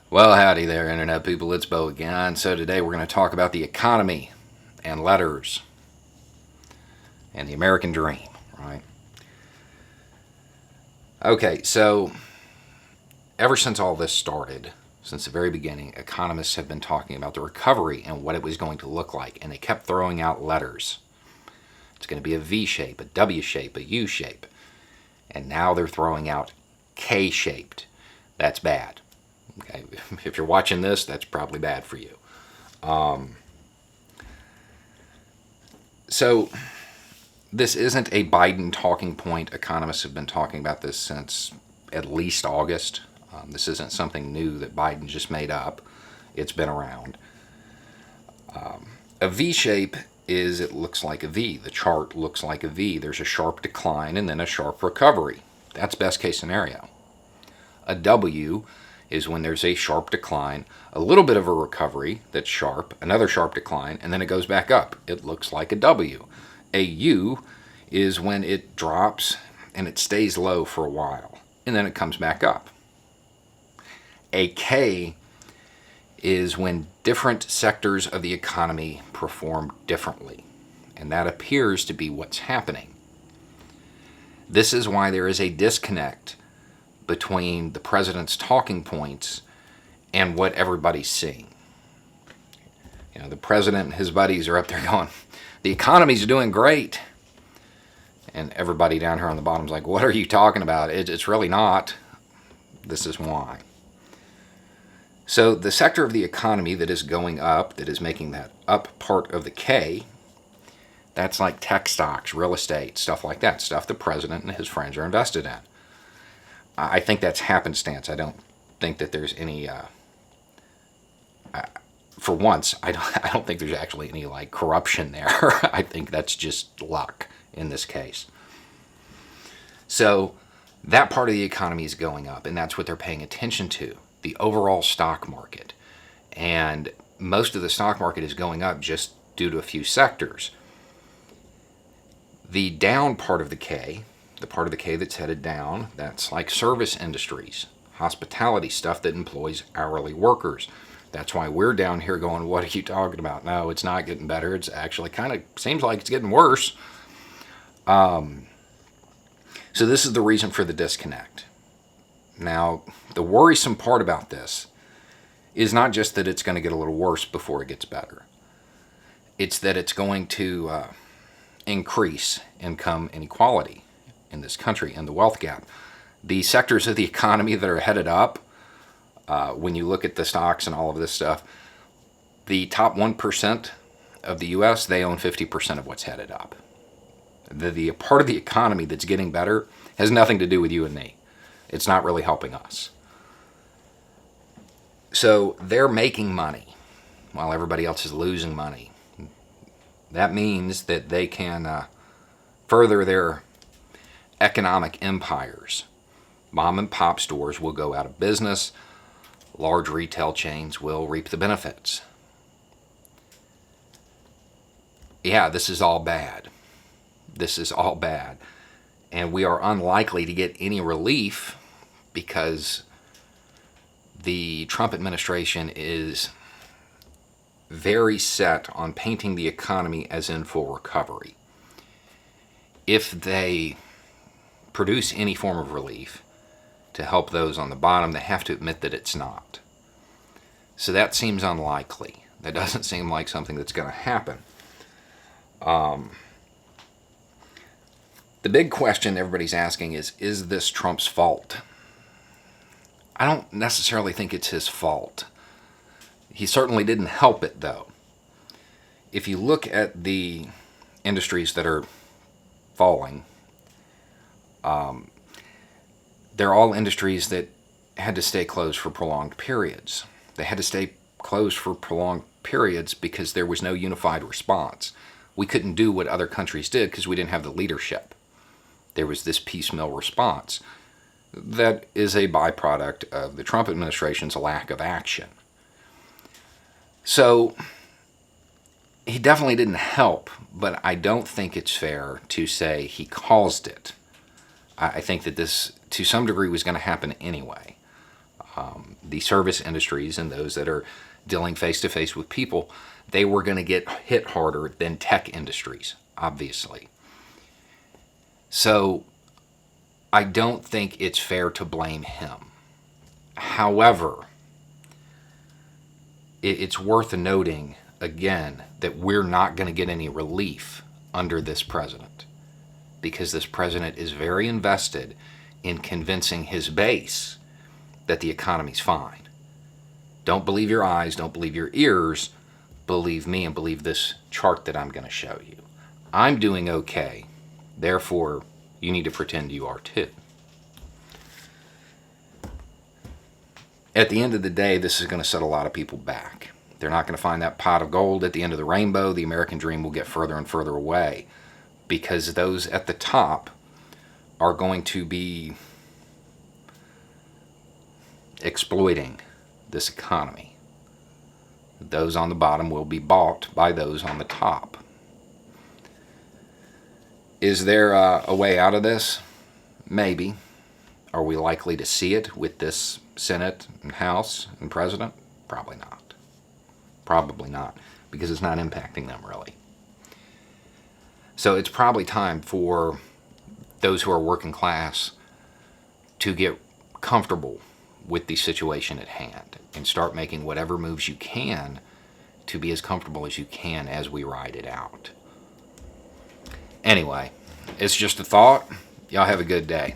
Well, howdy there, Internet people. It's Bo again. So, today we're going to talk about the economy and letters and the American dream, right? Okay, so ever since all this started, since the very beginning, economists have been talking about the recovery and what it was going to look like, and they kept throwing out letters. It's going to be a V shape, a W shape, a U shape, and now they're throwing out K shaped. That's bad. Okay, if you're watching this, that's probably bad for you. So this isn't a Biden talking point. Economists have been talking about this since at least August. This isn't something new that Biden just made up. It's been around. A V shape is, it looks like a V. The chart looks like a V. There's a sharp decline and then a sharp recovery. That's best case scenario. A W is when there's a sharp decline, a little bit of a recovery that's sharp, another sharp decline, and then it goes back up. It looks like a W. A U is when it drops and it stays low for a while, and then it comes back up. A K is when different sectors of the economy perform differently, and that appears to be what's happening. This is why there is a disconnect between the president's talking points and what everybody's seeing. You know, the president and his buddies are up there going, the economy's doing great. And everybody down here on the bottom's like, what are you talking about? It's really not. This is why. So the sector of the economy that is going up, that is making that up part of the K, that's like tech stocks, real estate, stuff like that, stuff the president and his friends are invested in. I think that's happenstance. I don't think that there's any. For once, I don't think there's actually any like corruption there. I think that's just luck in this case. So that part of the economy is going up, and that's what they're paying attention to: the overall stock market. And most of the stock market is going up just due to a few sectors. The down part of the K, the part of the K that's headed down, that's like service industries, hospitality, stuff that employs hourly workers. That's why we're down here going, what are you talking about? No, it's not getting better. It's actually kind of seems like it's getting worse. So this is the reason for the disconnect. Now, the worrisome part about this is not just that it's going to get a little worse before it gets better. It's that it's going to increase income inequality in this country and the wealth gap. The sectors of the economy that are headed up, when you look at the stocks and all of this stuff, the top 1% of the U.S., they own 50% of what's headed up. The part of the economy that's getting better has nothing to do with you and me. It's not really helping us. So they're making money while everybody else is losing money. That means that they can further their economic empires. Mom and pop stores will go out of business. Large retail chains will reap the benefits. Yeah, this is all bad. This is all bad. And we are unlikely to get any relief because the Trump administration is very set on painting the economy as in full recovery. If they produce any form of relief to help those on the bottom, they have to admit that it's not. So that seems unlikely. That doesn't seem like something that's going to happen. The big question everybody's asking is this Trump's fault? I don't necessarily think it's his fault. He certainly didn't help it, though. If you look at the industries that are falling, they're all industries that had to stay closed for prolonged periods. They had to stay closed for prolonged periods because there was no unified response. We couldn't do what other countries did because we didn't have the leadership. There was this piecemeal response that is a byproduct of the Trump administration's lack of action. So he definitely didn't help, but I don't think it's fair to say he caused it. I think that this, to some degree, was going to happen anyway. the service industries and those that are dealing face to face with people, they were going to get hit harder than tech industries, obviously. So I don't think it's fair to blame him. However, it's worth noting again that we're not going to get any relief under this president, because this president is very invested in convincing his base that the economy's fine. Don't believe your eyes, don't believe your ears, believe me and believe this chart that I'm going to show you. I'm doing okay, therefore you need to pretend you are too. At the end of the day, this is going to set a lot of people back. They're not going to find that pot of gold at the end of the rainbow. The American dream will get further and further away, because those at the top are going to be exploiting this economy. Those on the bottom will be bought by those on the top. Is there a way out of this? Maybe. Are we likely to see it with this Senate and House and President? Probably not. Probably not, because it's not impacting them really. So it's probably time for those who are working class to get comfortable with the situation at hand and start making whatever moves you can to be as comfortable as you can as we ride it out. Anyway, it's just a thought. Y'all have a good day.